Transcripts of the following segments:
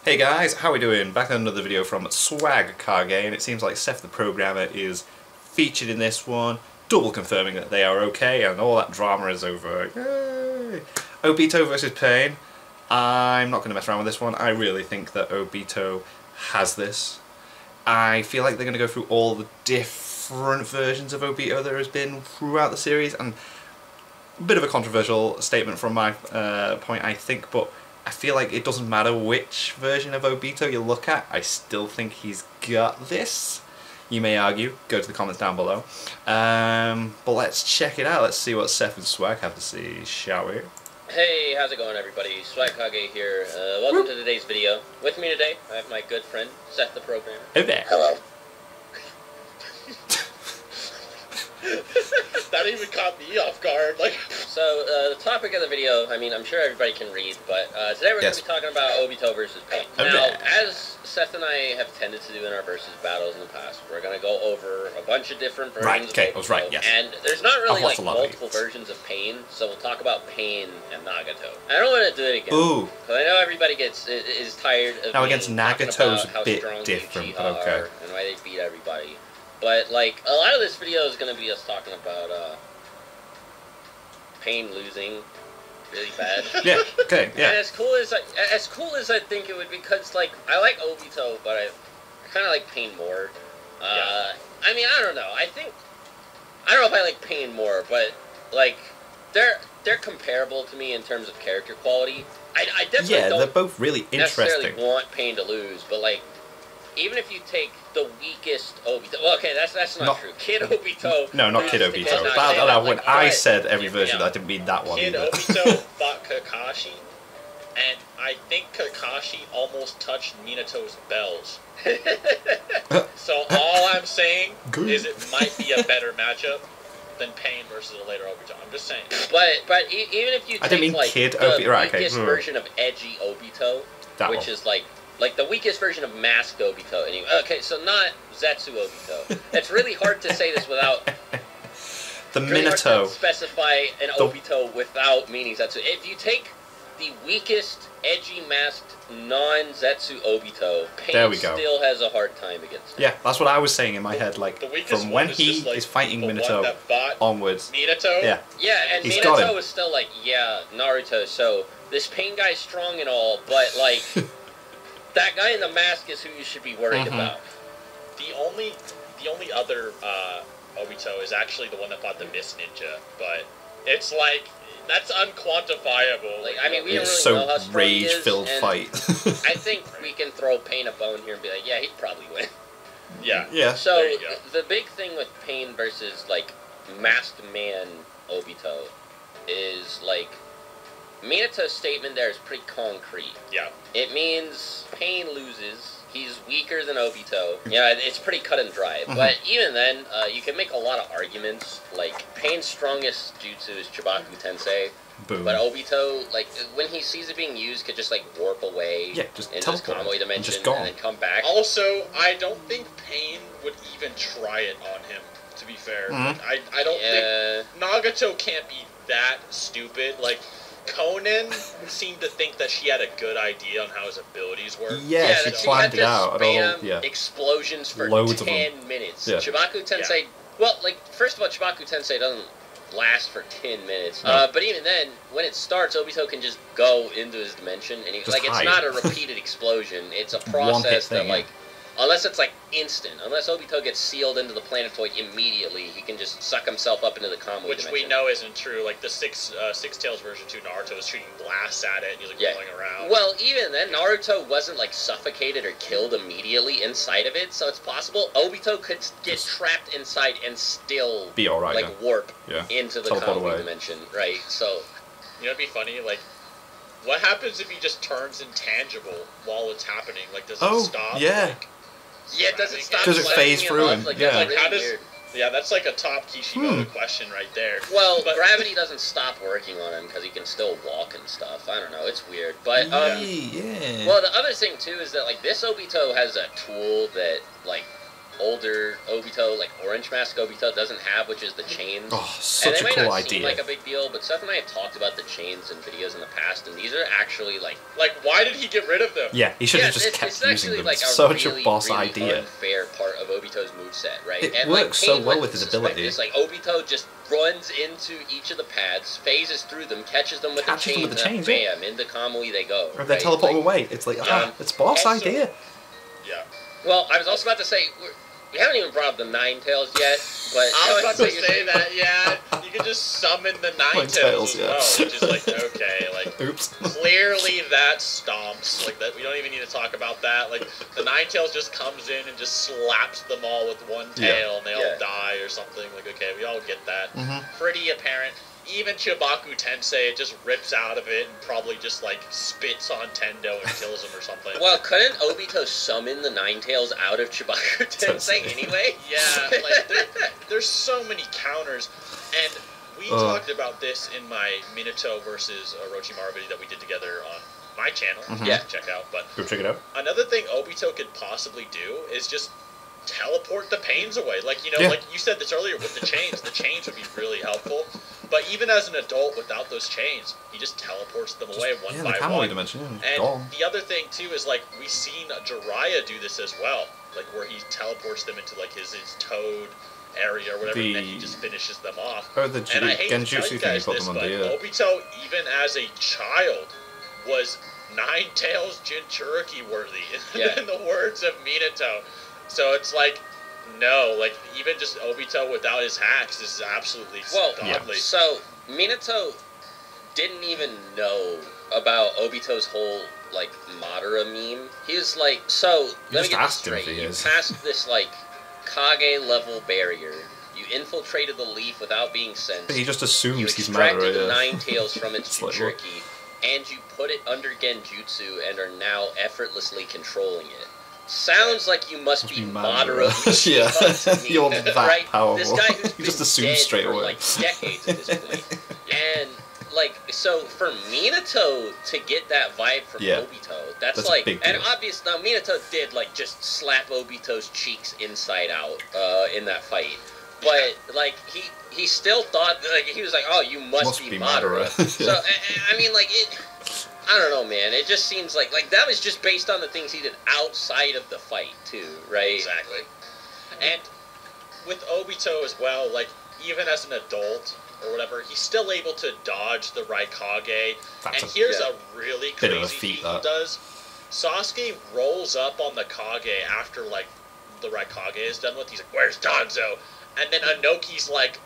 Hey guys, how we doing? Back on another video from Swag Kage, and it seems like Seth the Programmer is featured in this one, double confirming that they are okay and all that drama is over. Yay! Obito versus Pain. I'm not going to mess around with this one. I really think that Obito has this. I feel like they're going to go through all the different versions of Obito there has been throughout the series, and a bit of a controversial statement from my point, I think, but I feel like it doesn't matter which version of Obito you look at, I still think he's got this. You may argue, go to the comments down below. But let's check it out, let's see what Seth and Swag have to see, shall we? Hey, how's it going everybody? Swag Kage here. Welcome to today's video. With me today, I have my good friend, Seth the Programmer. Hey there. Hello. That even caught me off guard. So, the topic of the video, I mean, I'm sure everybody can read, but today we're going to be talking about Obito versus Pain. Now, as Seth and I have tended to do in our versus battles in the past, we're going to go over a bunch of different versions of Obito. I was right, yes. And there's not really, like, multiple versions of Pain, so we'll talk about Pain and Nagato. I don't want to do it again. Ooh. Because I know everybody is tired of now against Nagato's a bit different, but okay. And why they beat everybody. But, like, a lot of this video is going to be us talking about, Pain losing really bad. Yeah, okay, yeah. And as cool as I think it would be, because, like, I like Obito, but I kind of like Pain more. Yeah. I mean, I don't know. I don't know if I like Pain more, but, like, they're comparable to me in terms of character quality. I definitely don't they're both really interesting. necessarily want Pain to lose, but, like, even if you take the weakest Obito... Well, okay, that's not true. Kid Obito... No, not Kid Obito. When I said every version, I didn't mean that one Kid either. Obito fought Kakashi, and I think Kakashi almost touched Minato's bells. So all I'm saying is it might be a better matchup than Pain versus a later Obito. I'm just saying. But even if you take, like, Kid the Obito, right, weakest version of edgy Obito, which is, like the weakest version of masked Obito. Anyway. Okay, so not Zetsu Obito. It's really hard to say this without... the really Minato. Hard to specify an Obito without meaning Zetsu. If you take the weakest, edgy, masked, non-Zetsu Obito, Pain still has a hard time against him. Yeah, that's what I was saying in my head, like, from when he is fighting Minato onwards. Minato? Yeah. Yeah, and Minato is still like, yeah, Naruto, so this Pain guy's strong and all, but, like... That guy in the mask is who you should be worried about. The only other Obito is actually the one that fought the Mist Ninja, but it's like that's unquantifiable. Like, I mean, we don't really know how strong he is, rage-filled fight. I think we can throw Pain a bone here and be like, yeah, he'd probably win. Yeah. So the big thing with Pain versus, like, masked man Obito is, like, Minato's statement there is pretty concrete. Yeah. It means Pain loses. He's weaker than Obito. Yeah, it's pretty cut and dry. But even then, you can make a lot of arguments. Like, Pain's strongest jutsu is Chibaku Tensei. Boom. But Obito, like, when he sees it being used, could just, like, warp away just into this combo dimension and then come back. Also, I don't think Pain would even try it on him, to be fair. I don't think... Nagato can't be that stupid. Like... Conan seemed to think that she had a good idea on how his abilities work. Yeah, she planned it out. Explosions for loads 10 minutes. Yeah. Chibaku Tensei, well, like, first of all, Chibaku Tensei doesn't last for 10 minutes. But even then, when it starts, Obito can just go into his dimension, and it's not a repeated explosion. It's a process that, like, unless it's, like, instant. Unless Obito gets sealed into the planetoid immediately, he can just suck himself up into the combo dimension. Which we know isn't true. Like, the Six Tails version 2 Naruto was shooting blasts at it, and he's, like, rolling around. Well, even then, Naruto wasn't, like, suffocated or killed immediately inside of it, so it's possible Obito could get trapped inside and still be alright, like, warp into the combo dimension, right? So... You know, it'd be funny, like... What happens if he just turns intangible while it's happening? Like, does it stop? Yeah. Like, yeah, does it stop? Does it phase through him? Like, like, how does... Yeah, that's like a top Kishimoto question right there. Well, gravity doesn't stop working on him because he can still walk and stuff. I don't know, it's weird. But, well, the other thing, too, is that, like, this Obito has a tool that, like, older Obito, like Orange Mask Obito, doesn't have, which is the chains. Oh, such and a it cool might not idea. seem like a big deal, but Seth and I have talked about the chains in videos in the past, and these are actually like why did he get rid of them? Yeah, he should have just kept using them. Like Such really, a boss really idea. Unfair part of Obito's moveset, right? It and works so well with his ability. It's like Obito just runs into each of the pads, phases through them, catches them with the chains, bam, into Kamui they go. Or they teleport away. It's like, it's boss idea. Yeah. Well, I was also about to say, we haven't even brought up the Nine Tails yet, but... I was about to say that, yeah. You can just summon the Nine Tails as well, which is like, okay, like... Oops. Clearly that stomps. Like, that. We don't even need to talk about that. Like, the Nine Tails just comes in and just slaps them all with one tail, and they all die or something. Like, okay, we all get that. Pretty apparent. Even Chibaku Tensei, it just rips out of it and probably just, like, spits on Tendo and kills him or something. Well, couldn't Obito summon the Nine Tails out of Chibaku Tensei anyway? Yeah, like, there's so many counters, and we talked about this in my Minato versus Orochimaru video that we did together on my channel. Yeah, check out. But go check it out. Another thing Obito could possibly do is just teleport the pains away. Like, you know, like you said this earlier with the chains would be really helpful. But even as an adult without those chains, he just teleports them away one by one. Dimension, and the other thing too is like we've seen Jiraiya do this as well, like where he teleports them into like his toad area or whatever, and then he just finishes them off. Oh, the Genjutsu thing you put them under, yeah. Obito, even as a child, was Nine Tails Jinchuriki worthy, in the words of Minato. So it's like, no, like, even just Obito without his hacks is absolutely godly. So, Minato didn't even know about Obito's whole, like, Madara meme. He was like, so, let me get this straight. You passed this, like, Kage-level barrier. You infiltrated the leaf without being sensed. He just assumes he's Madara, You extracted the Nine Tails from its Jinchuriki, and you put it under Genjutsu and are now effortlessly controlling it. Sounds like you must be moderately you're that powerful. This guy who's you just been assume dead straight for away. like decades at this point. And like, so for Minato to get that vibe from Obito, that's like, and obviously now Minato did like just slap Obito's cheeks inside out in that fight, but like he still thought, like, he was like, oh, you must be Madara. So I mean, like, it. I don't know, man. It just seems like that was just based on the things he did outside of the fight, too, right? Exactly. And with Obito as well, like, even as an adult or whatever, he's still able to dodge the Raikage. And here's a really crazy feat he does. Sasuke rolls up on the Kage after, like, the Raikage is done with. He's like, where's Danzo? And then Anoki's like,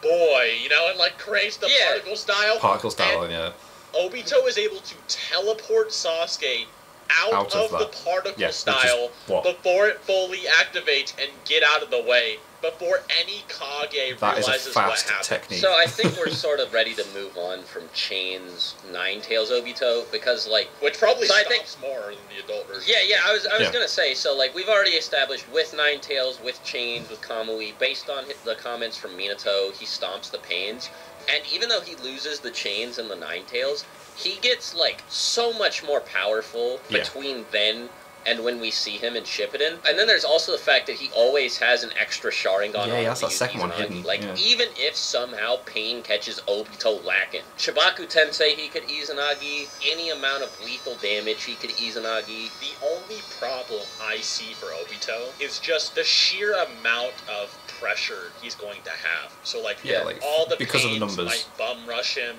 boy, you know, and, like, creates the particle style. Particle style, yeah. Obito is able to teleport Sasuke out of the particle style before it fully activates and get out of the way before any Kage realizes what happened. Technique. So I think we're sort of ready to move on from Chain's Nine Tails Obito because, like, which probably stops more than the adult version. Yeah, I was gonna say, so like we've already established with Nine Tails, with Chains, with Kamui, based on the comments from Minato, he stomps the pains. And even though he loses the Chains and the Nine Tails, he gets, like, so much more powerful between then and when we see him in Shippuden. And then there's also the fact that he always has an extra Sharingan on. Yeah, that's that second one hidden. Like, even if somehow Pain catches Obito lacking. Chibaku Tensei, he could Izanagi. Any amount of lethal damage, he could Izanagi. The only problem I see for Obito is just the sheer amount of pressure he's going to have. So, like, all the because pains of the numbers might bum rush him,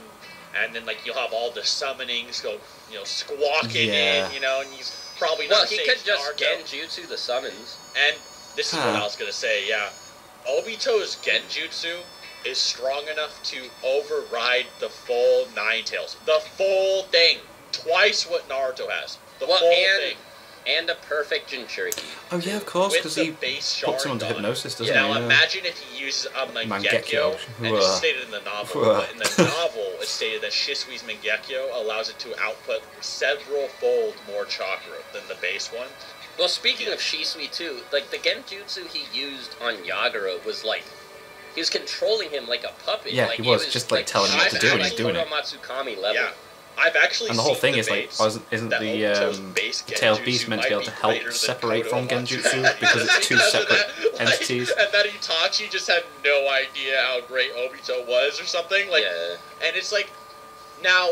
and then, like, you'll have all the summonings go, you know, squawking in, you know, and he's probably not safe. Well, he could just Genjutsu the summons. And this is what I was going to say, Obito's Genjutsu is strong enough to override the full Nine Tails. The full thing. Twice what Naruto has. The full thing. And a perfect Jinchuriki. Oh yeah, of course, because he puts him under hypnosis, doesn't he? Now imagine if he uses a Mangekyo, and it's stated in the novel, but in the novel it's stated that Shisui's Mangekyo allows it to output several-fold more chakra than the base one. Well, speaking of Shisui too, like, the Genjutsu he used on Yagura was like, he was controlling him like a puppet. Yeah, like, he was just like telling him what to do, and he's doing it. Matsukami level. Yeah. I've actually and the whole seen thing is like, isn't the Tails Beast meant to be able to help separate from Genjutsu because it's two separate entities? And that Itachi just had no idea how great Obito was or something. Like, and it's like, now,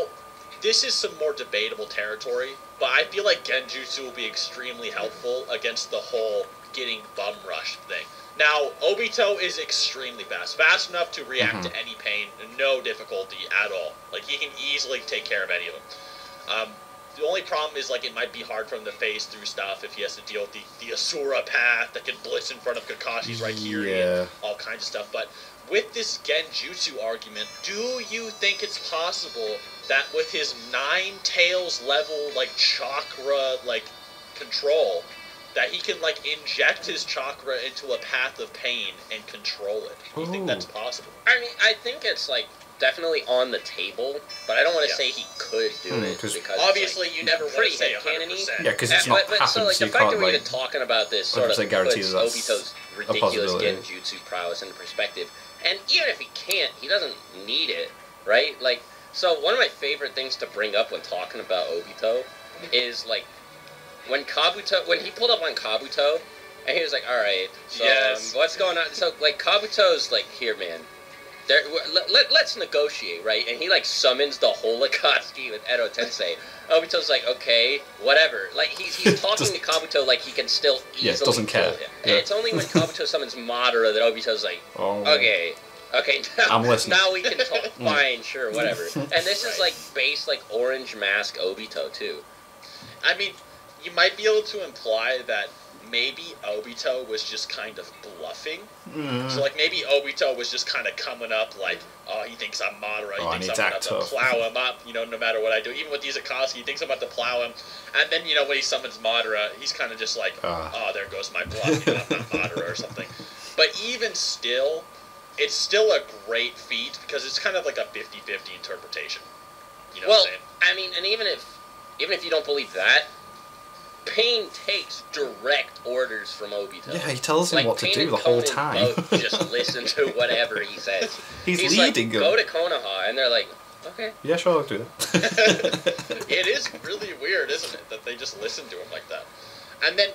this is some more debatable territory, but I feel like Genjutsu will be extremely helpful against the whole getting bum rushed thing. Now, Obito is extremely fast. Fast enough to react to any pain, no difficulty at all. Like, he can easily take care of any of them. The only problem is, like, it might be hard for him to phase through stuff if he has to deal with the Asura path that can blitz in front of Kakashi's right here and all kinds of stuff. But with this Genjutsu argument, do you think it's possible that with his 9 tails level, like, chakra, like, control, that he can, like, inject his chakra into a path of pain and control it? Do you think that's possible? I mean, I think it's, like, definitely on the table, but I don't want to say he could do it, because obviously like, you never want to say 100%. Yeah, because it's not happened, so, like, so the you fact can't, that we're like, even talking about this sort of puts Obito's ridiculous Genjutsu prowess into perspective. And even if he can't, he doesn't need it, right? Like, so one of my favorite things to bring up when talking about Obito is, like, when he pulled up on Kabuto, and he was like, alright, so what's going on? So, like, Kabuto's like, here, man, let's negotiate, right? And he, like, summons the whole Akatsuki with Edo Tensei. Obito's like, okay, whatever. Like, he's talking to Kabuto like he can still easily doesn't care. kill him. And it's only when Kabuto summons Madara that Obito's like, okay, I'm listening. Now we can talk. Fine, sure, whatever. And this is, like, base, like, Orange Mask Obito, too. I mean, you might be able to imply that maybe Obito was just kind of bluffing. So, like, maybe Obito was just kind of coming up like, oh, he thinks I'm Madara, he thinks I'm about to plow him up, you know, no matter what I do. Even with these Akatsuki, he thinks I'm about to plow him. And then, you know, when he summons Madara, he's kind of just like, oh, there goes my bluff, you know, I'm not Madara or something. But even still, it's still a great feat because it's kind of like a 50-50 interpretation. You know what I'm saying? I mean, and even if you don't believe that, Pain takes direct orders from Obito. Yeah, he tells him like, what to Pain do the whole time. Both just listen to whatever he says. He's like, leading them. Go to Konoha, and they're like, okay. Yeah, sure, I'll do that. It is really weird, isn't it, that they just listen to him like that. And then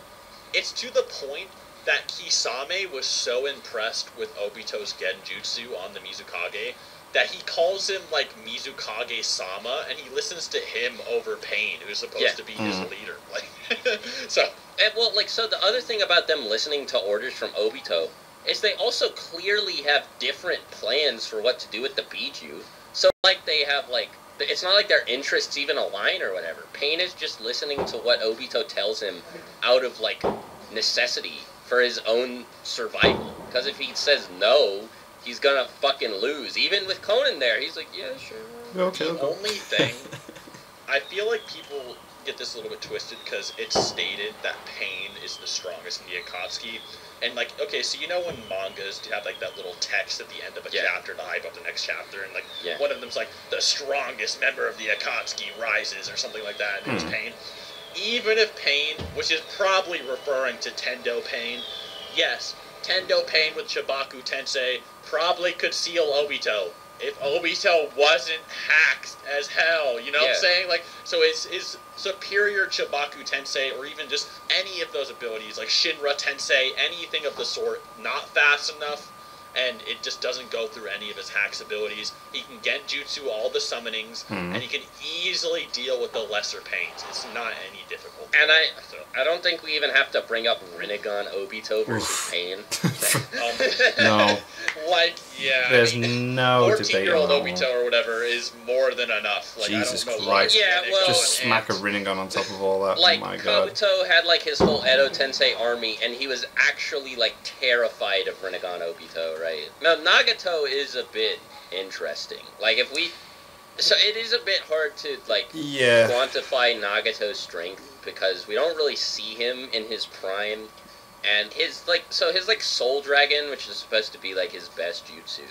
it's to the point that Kisame was so impressed with Obito's Genjutsu on the Mizukage that he calls him, like, Mizukage-sama, and he listens to him over Pain, who's supposed to be his leader. Like, so the other thing about them listening to orders from Obito is they also clearly have different plans for what to do with the Biju. So, like, they have, like, it's not like their interests even align or whatever. Pain is just listening to what Obito tells him out of, like, necessity for his own survival. Because if he says no, he's gonna fucking lose. Even with Conan there, he's like, yeah, sure. Okay. The only thing, I feel like people get this a little bit twisted because it's stated that Pain is the strongest in the Akatsuki. And, like, okay, so you know when mangas have, like, that little text at the end of a chapter to hype up the next chapter, and, like, one of them's, like, the strongest member of the Akatsuki rises, or something like that, and it's Pain. Even if Pain, which is probably referring to Tendo Pain, yes, Tendo Pain with Chibaku Tensei probably could seal Obito if Obito wasn't hacked as hell, you know what I'm saying? Like, so is superior Chibaku Tensei, or even just any of those abilities, like Shinra Tensei, anything of the sort, not fast enough, and it just doesn't go through any of his hacks abilities. He can Genjutsu all the summonings, and he can easily deal with the lesser pains. It's not any difficult. And I don't think we even have to bring up Rinnegan Obito versus Pain. No. Like, yeah. There's no debate 14-year-old Obito or whatever is more than enough. Like, Jesus I don't know Christ. just smack a Rinnegan on top of all that. Like, oh my God. Kabuto had, like, his whole Edo Tensei army, and he was actually, like, terrified of Rinnegan Obito, right? Now, Nagato is a bit interesting. Like, so it is a bit hard to, like, quantify Nagato's strength, because we don't really see him in his prime. And his Soul Dragon, which is supposed to be, like, his best jutsu,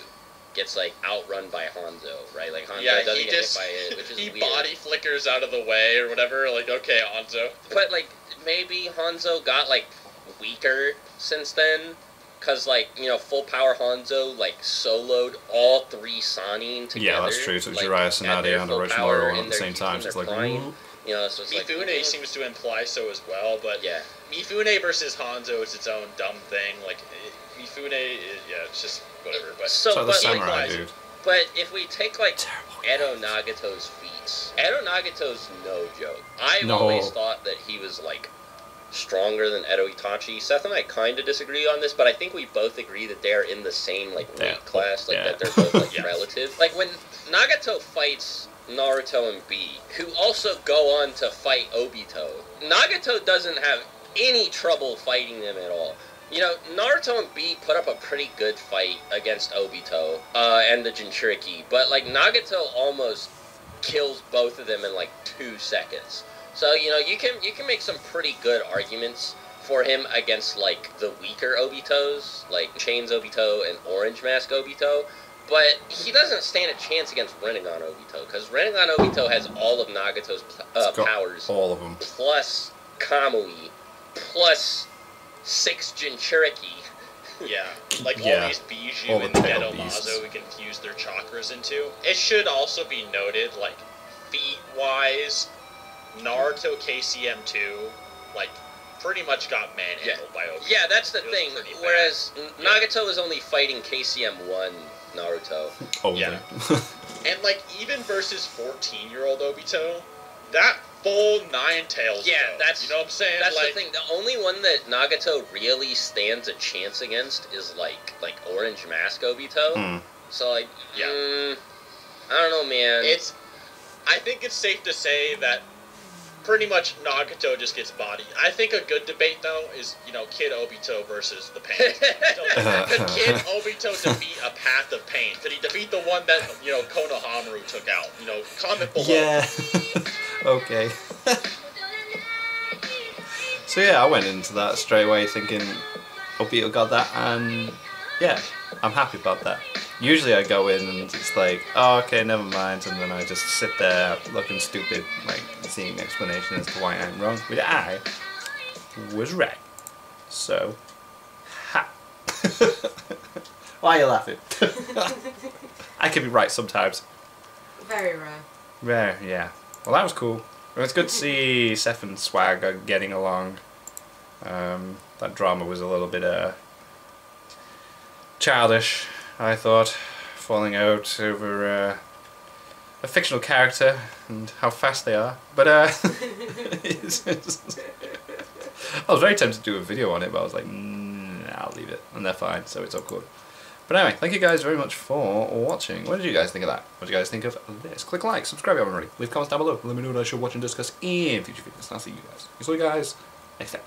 gets, like, outrun by Hanzo, right? Like, Hanzo doesn't get hit by it, which is weird. He body flickers out of the way or whatever, like, okay, Hanzo. But, like, maybe Hanzo got, like, weaker since then, Because, like, you know, Full Power Hanzo, like, soloed all 3 Sannin together. Yeah, that's true. So like, Jiraiya, Tsunade, and Orochimaru at the same time. So it's like, prime. You know, so it's Mifune seems to imply so as well, but yeah. Mifune versus Hanzo is its own dumb thing. Like, Mifune, it's just whatever. But so like the samurai dude. But if we take, like, Edo Nagato's feats, Edo Nagato's no joke. I've always thought that he was, like, stronger than Edo Itachi. Seth and I kind of disagree on this, but I think we both agree that they're in the same, like, weight class, like, that they're both, like, relative. Like, when Nagato fights Naruto and B, who also go on to fight Obito, Nagato doesn't have any trouble fighting them at all. You know, Naruto and B put up a pretty good fight against Obito and the Jinchuriki, but, like, Nagato almost kills both of them in, like, 2 seconds. So, you know, you can make some pretty good arguments for him against, like, the weaker Obitos, like Chains Obito and Orange Mask Obito, but he doesn't stand a chance against Rinnegan Obito, because Rinnegan Obito has all of Nagato's powers. All of them. Plus Kamui, plus 6 Jinchuriki. Yeah, like all these Bijou and Geto Mazo we can fuse their chakras into. It should also be noted, like, feat-wise, Naruto KCM2, like, pretty much got manhandled by Obito. Yeah, that's the thing. Whereas Nagato was only fighting KCM1 Naruto. Yeah. And, like, even versus 14-year-old Obito, that full 9-tails. Yeah, that's, you know what I'm saying? That's like, the thing. The only one that Nagato really stands a chance against is like Orange Mask Obito. So, like, I don't know, man. I think it's safe to say that pretty much Nagato just gets bodied. I think a good debate, though, is, you know, Kid Obito versus the Pain. Could Kid Obito defeat a Path of Pain? Could he defeat the one that, you know, Konohamaru took out? You know, comment below. Yeah. Okay. So yeah, I went into that straight away thinking Obito got that, and yeah, I'm happy about that. Usually I go in and it's like, oh, okay, never mind, and then I just sit there looking stupid, like seeing an explanation as to why I'm wrong, but I was right. So, ha. Why are you laughing? I can be right sometimes. Very rare. Rare, yeah. Well, that was cool. It was good to see Seth and Swag are getting along. That drama was a little bit childish, I thought, falling out over a fictional character and how fast they are. But I was very tempted to do a video on it, but I was like, I'll leave it, and they're fine, so it's all good. But anyway, thank you guys very much for watching. What did you guys think of that? What did you guys think of this? Click like, subscribe if you haven't already. Leave comments down below. Let me know what I should watch and discuss in future videos. And I'll see you guys. See you guys next time.